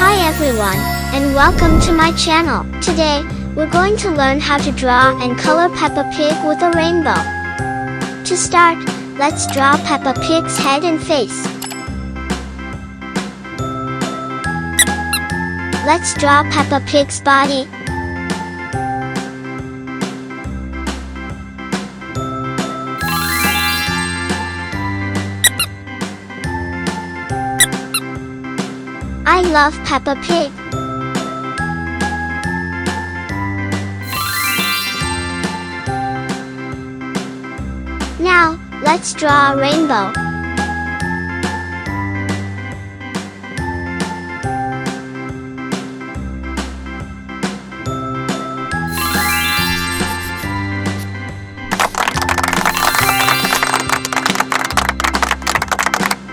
Hi everyone, and welcome to my channel. Today, we're going to learn how to draw and color Peppa Pig with a rainbow. To start, let's draw Peppa Pig's head and face. Let's draw Peppa Pig's body. I love Peppa Pig. Now, let's draw a rainbow.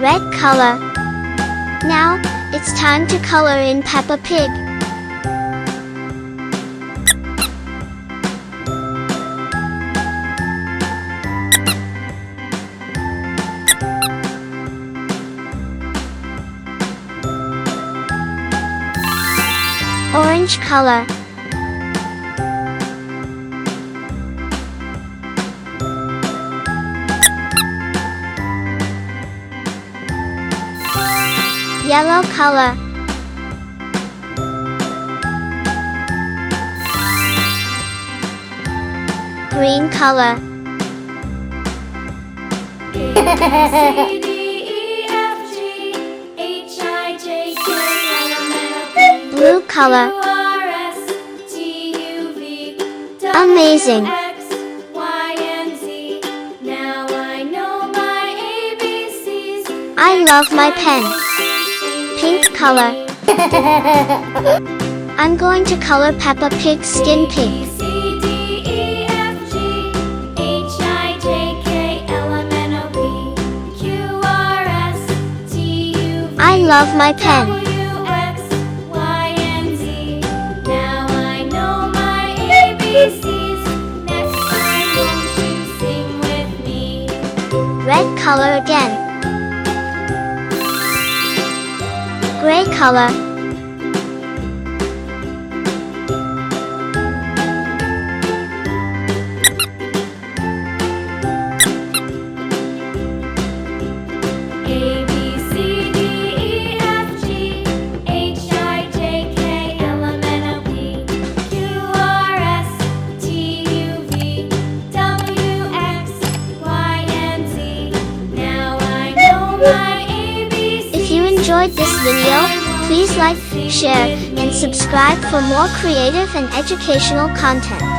Red color. Now, it's time to color in Peppa Pig. Orange color. Yellow color. Green color. Blue color. Amazing. I love my pen. Pink color. I'm going to color Peppa Pig's skin pink. I love my pen. Red color again. Gray color. If you enjoyed this video, please like, share, and subscribe for more creative and educational content.